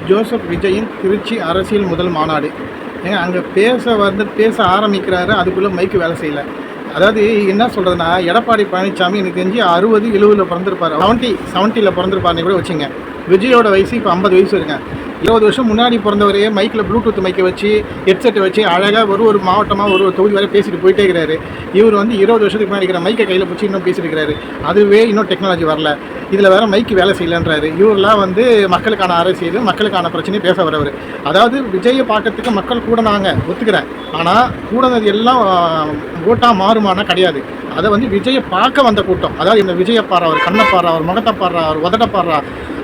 Joseph விஜயின் திருச்சி அரசியல் முதல் மாநாடு. ஏங்க அங்கே பேச ஆரம்பிக்கிறாரு, அதுக்குள்ளே மைக்கு வேலை செய்யலை. அதாவது என்ன சொல்கிறதுனா, எடப்பாடி பழனிசாமி எனக்கு தெரிஞ்சு 60-70 பிறந்திருப்பார், 70 பிறந்திருப்பாருன்னு கூட வச்சுங்க. விஜயோட வயசு இப்போ 50 வயசு இருக்குங்க. 20 வருஷம் முன்னாடி பிறந்தவரே மைக்கில் ப்ளூடூத் மைக்கை வச்சு ஹெட்செட்டை வச்சு அழகாக ஒரு மாவட்டமாக ஒரு தொகுதி வரை பேசிட்டு போயிட்டே இருக்கிறாரு. இவர் 20 வருஷத்துக்கு முன்னாடி இருக்கிற மைக்கை கையில் பிடிச்சி இன்னும் பேசியிருக்கிறாரு. அதுவே இன்னும் டெக்னாலஜி வரல, இதில் வேறு மைக்கு வேலை செய்யலைன்றாரு. இவரெலாம் மக்களுக்கான அரசியல், மக்களுக்கான பிரச்சனையை பேச வரவர். அதாவது விஜயை பார்க்கறதுக்கு மக்கள் கூடனாங்க, ஒத்துக்கிறேன். ஆனால் கூடனது எல்லாம் ஓட்டாக மாறுமானா கிடையாது. அதை விஜயை பார்க்க வந்த கூட்டம். அதாவது இந்த விஜயை பாடுறா, அவர் கண்ணை பாடுறா, அவர் முகத்தை பாடுறா, அவர் உதட்ட பாடுறா,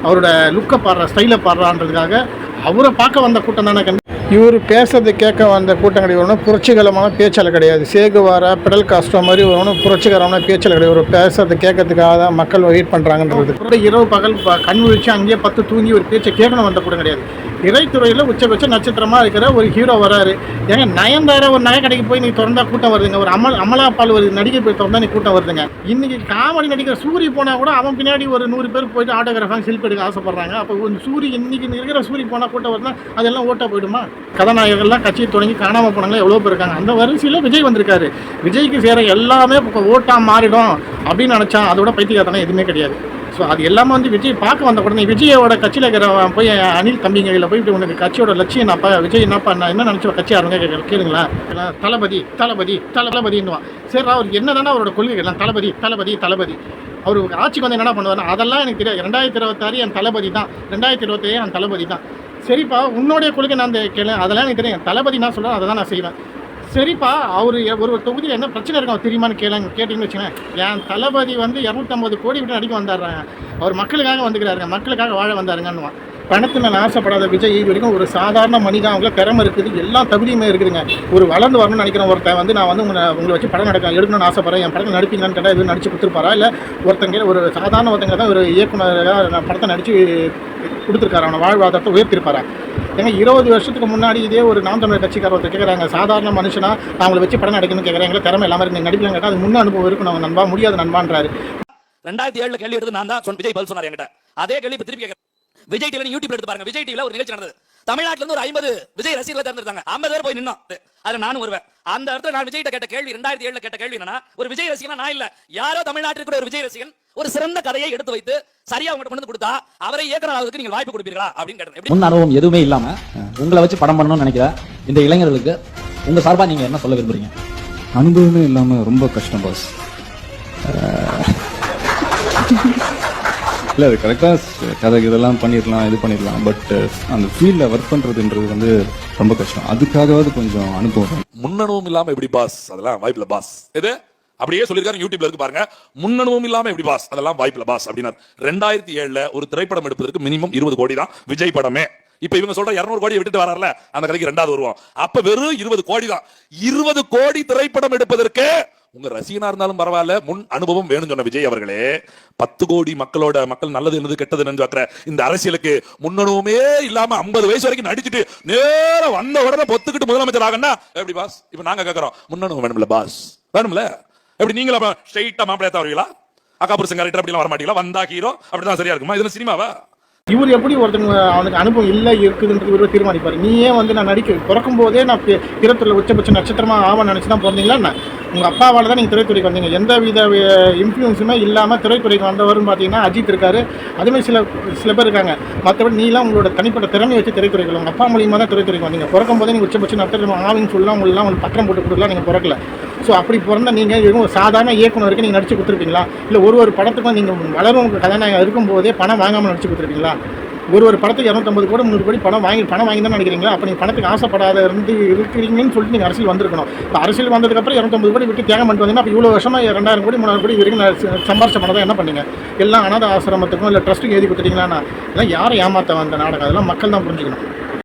அவரோட லுக்கை பாடுறா, ஸ்டைலை பாடுறான்றதுக்காக அவரை பார்க்க வந்த கூட்டம் தானே. இவர் பேசுறது கேட்க வந்த கூட்டம் கிடையாது. புரட்சிகரமான பேச்சாளர் கிடையாது. சேகுவாரா, பிடல் காஸ்ட்ரோ மாதிரி ஒன்றும் புரட்சிகரமான பேச்சாளர் கிடையாது. ஒரு பேசுறது கேட்கறதுக்காக தான் மக்கள் வெயிட் பண்ணுறாங்கன்றது. இரவு பகல் கண் விழிச்சு அங்கேயே 10 தூங்கி ஒரு பேச்சை கேட்கணும் வந்த கூட்டம் கிடையாது. இறைத்துறையில் உச்சபட்ச நட்சத்திரமாக இருக்கிற ஒரு ஹீரோ வராரு. ஏங்க நயன்தாரா ஒரு நகை கடைக்கு போய் நீ திறந்தா கூட்டம் வருதுங்க. ஒரு அமலாபால் ஒரு நடிகை போய் திறந்தா நீ கூட்டம் வருதுங்க. இன்னைக்கு காமெடி நடிக்கிற சூரி போனால் கூட அவன் பின்னாடி ஒரு 100 பேர் போயிட்டு ஆட்டோகிராஃபாக செல்ஃபி எடுக்க ஆசைப்படுறாங்க. அப்போ ஒரு சூரி இன்னைக்கு இருக்கிற சூரி போனால் கூட்டம் வருதுன்னா அதெல்லாம் ஓட்டா போயிடுமா? கதாநாயகர்கள்லாம் கட்சியை தொடங்கி காணாமல் போனாங்களே எவ்வளோ பேர் இருக்காங்க. அந்த வரிசையில் விஜய் வந்திருக்காரு. விஜய்க்கு சேர எல்லாமே ஓட்டாக மாறிடும் அப்படின்னு நினச்சா அதோட பைத்தியக்காரத்தனம் எதுவுமே கிடையாது. ஸோ அது எல்லாமே விஜய் பார்க்க வந்த உடனே விஜயோட கட்சியில் இருக்கிற போய் அனில் தம்பிங்கையில் போயிட்டு உனக்கு கட்சியோட லட்சியம் என்னப்பா, விஜய் என்னப்பா, நான் என்ன நினச்சோம் கட்சி ஆரம்பிங்க கேளுங்களா, தளபதி தளபதி தளபதின்னுவான். சரி, அவர் என்ன தானே அவரோட கொள்கைகள் தளபதி தளபதி தளபதி. அவர் ஆட்சிக்கு வந்து என்ன பண்ணுவார், அதெல்லாம் எனக்கு தெரியாது. 2026 என் தளபதி தான், 2027 என் தளபதி தான். சரிப்பா, உன்னோடைய கொள்கை நான் கேளு, அதெல்லாம் எனக்கு தெரியும். தளபதி நான் சொல்கிறேன், அதை தான் நான் செய்வேன். சரிப்பா, அவர் ஒரு தொகுதியில் என்ன பிரச்சனை இருக்கும் அவர் தெரியுமான்னு கேட்டிங்கன்னு வச்சுக்கேன். என் தளபதி 250 கோடி விட்டு நடிக்க வந்தாடுறாங்க, அவர் மக்களுக்காக வந்துக்கிறாருங்க, மக்களுக்காக வாழ வந்தாருங்கன்னுவான். பணத்து மேலே ஆசைப்படாத விஜய் இது வரைக்கும் ஒரு சாதாரண மனிதன். அவங்கள திறமை இருக்குது, எல்லா தகுதியுமே இருக்குதுங்க. ஒரு வளர்ந்து வரணும்னு நினைக்கிறேன் ஒருத்தன் நான் உங்களை வச்சு படம் எடுக்கணும்னு ஆசைப்பட்றேன், என் படத்தை நடிப்பீங்கன்னு கேட்டால் எதுவும் நடிச்சு கொடுத்துருப்பாரா? இல்லை ஒருத்தங்க ஒரு சாதாரண ஒருத்தங்க தான் ஒரு இயக்குநராக படத்தை நடித்து கொடுத்துருக்காரு, அவனை வாழ்வாதாரத்தை உயர்த்திருப்பாரா? ஏன்னா 20 வருஷத்துக்கு முன்னாடி இதே ஒரு நாம் தமிழர் கட்சிக்கார ஒருத்தர் கேட்குறாங்க, சாதாரண மனுஷனா அவங்களை வச்சு படம் நடிக்கணும்னு கேட்குறாங்க, திறமை இல்லாமல் இருக்கு நடிக்கலாம் கேட்டால் அது முன்ன அனுபவம் இருக்கும் நம்ம நண்பா, முடியாத நண்பான்றாரு. 2007 கேள்வி எடுத்து நான் தான் விஜய் பதில் சொன்னார் என்கிட்ட. அதே கேள்வி திருப்பி கேட்க விஜய் டிவில யூடியூப்ல எடுத்து பாருங்க. விஜய் டிவில ஒரு நிகழ்ச்சி நடந்தது. தமிழ்நாட்டுல இருந்து ஒரு 50 விஜய் ரசிகர்கள் தேர்ந்தெடுத்தாங்க. 50 பேர் போய் நின்னோம். அதுல நானும் வருவேன். அந்த இடத்துல நான் விஜய்கிட்ட கேட்ட கேள்வி, 2007 கேட்ட கேள்வி என்னன்னா, ஒரு விஜய் ரசிகனா நான் இல்ல, யாரோ தமிழ்நாட்டில் ஒரு விஜய் ரசிகன் ஒரு சிறந்த கதையை எடுத்து வைத்து சரியா உங்கள்கிட்ட கொண்டு கொடுத்தா அவரை இயக்குனராகிறதுக்கு நீங்க வாய்ப்பு கொடுப்பீர்களா அப்படின்னு கேட்டேன். முன் அனுபவம் எதுவுமே இல்லாம உங்களை வச்சு படம் பண்ணணும்னு நினைக்கிற இந்த இளைஞர்களுக்கு உங்க சார்பா நீங்க என்ன சொல்ல விரும்புறீங்க? அனுபவமே இல்லாம ரொம்ப கஷ்டம் பாஸ். இல்லை, அது கரெக்டாக கதைக்கு இதெல்லாம் பண்ணிடலாம், இது பண்ணிடலாம். பட் அந்த ஃபீல்டில் ஒர்க் பண்ணுறதுன்றது ரொம்ப கஷ்டம். அதுக்காகவாது கொஞ்சம் அனுபவம். முன்னனுபவம் இல்லாமல் எப்படி பாஸ்? அதெல்லாம் வாய்ப்பில்லை பாஸ். எது அப்படியே சொல்லியிருக்காரு, யூடியூப்ல இருக்கு பாருங்க. முன்னனுபவம் இல்லாமல் எப்படி பாஸ்? அதெல்லாம் வாய்ப்பில்லை பாஸ் அப்படின்னா. 2007 ஒரு திரைப்படம் எடுப்பதற்கு மினிமம் 20 கோடி தான் விஜய் படமே. இப்ப இவங்க சொல்ற 200 கோடியை விட்டுட்டு வராருல, அந்த கதைக்கு 2வது வருவோம். அப்ப வெறும் 20 கோடி தான். 20 கோடி திரைப்படம் எடுப்பதற்கு உங்க ரசிகனா இருந்தாலும் பரவாயில்ல, முன் அனுபவம் வேணும் சொன்ன விஜய் அவர்களே, 10 கோடி மக்கள் நல்லது என்னது கெட்டது நினைச்சு இந்த அரசியலுக்கு முன்னனுபவமே இல்லாம 50 வயசு வரைக்கும் நடிச்சுட்டு நேரம் வந்த உடனே பொத்துக்கிட்டு முதலமைச்சர் ஆகனா எப்படி பாஸ்? இப்ப நாங்க கேட்கறோம், முன்னனுபவம் வேணும்ல பாஸ்? வேணும்ல? எப்படி நீங்களா ஸ்ட்ரெயிட்டா மாப்பிள்ளையா வருவீங்களா? அக்காபுர் சங்காரிட்ட அப்படிலாம் வர மாட்டீங்களா? வந்தா ஹீரோ அப்படிதான் சரியா இருக்குமா? இதுல சினிமாவா? இவர் எப்படி ஒருத்தங்க அவனுக்கு அனுபவம் இல்லை இருக்குதுன்றது இவர் தீர்மானிப்பார். நீயே நான் நடிக்க பிறக்கும் போதே நான் திரைத்துறையில் உச்சபட்ச நட்சத்திரமாக ஆவான்னு நினச்சி தான் பிறந்தீங்களா? என்ன உங்கள் அப்பாவால் தான் நீங்கள் திரைத்துறைக்கு வந்தீங்க. எந்த வித இன்ஃப்ளூயன்ஸுமே இல்லாமல் திரைத்துறைக்கு வந்தவர்னு பார்த்தீங்கன்னா அஜித் இருக்காரு, அதுமாதிரி சில பேர் இருக்காங்க. மற்றபடி நீலாம் உங்களோட தனிப்பட்ட திறமையை வச்சு திரைத்துறைக்கு உங்கள் அப்பா மூலியமாக தான் திரைத்துறைக்கு வந்தீங்க. பிறக்கும் போதே நீங்கள் உச்சபட்ச நட்சத்திரம் ஆவின்னு சொல்லலாம், உங்களெலாம் உங்களுக்கு பத்திரம் போட்டு கொடுக்கலாம், நீங்கள் பிறக்கல. ஸோ அப்படி பிறந்த நீங்கள் எதுவும் ஒரு சாதாரண இயக்குனருக்கு நீங்கள் நடிச்சு கொடுத்துருப்பீங்களா? இல்லை ஒரு படத்துக்கும் நீங்கள் வளரும் கதாநாயகம் இருக்கும்போதே பணம் வாங்காமல் நடிச்சு கொடுத்துருப்பீங்களா? ஒரு படத்துக்கு 250 கோடி 300 கோடி பணம் வாங்கி தான் நினைக்கிறீங்களா? அப்போ நீங்கள் பணத்துக்கு ஆசைப்படாத இருக்கிறீங்கன்னு சொல்லிட்டு நீங்கள் அரசியல் வந்திருக்கணும். இப்போ அரசியல் வந்ததுக்கப்புறம் 250 கோடி விட்டு தியாகம் பண்ணிட்டு வந்தீங்கன்னா அப்போ இவ்வளோ வருஷமாக 2000 கோடி 3000 கோடி வரைக்கும் சம்பாரிச்ச பணம் தான் என்ன பண்ணீங்க? எல்லாம் அனாதை ஆசிரமத்துக்கும் இல்லை ட்ரஸ்ட்டுக்கு எழுதி கொடுத்துட்டீங்களான்னா இதெல்லாம் யாரை ஏமாற்ற வந்த நாடகம்? அதெல்லாம் மக்கள் தான் புரிஞ்சுக்கணும்.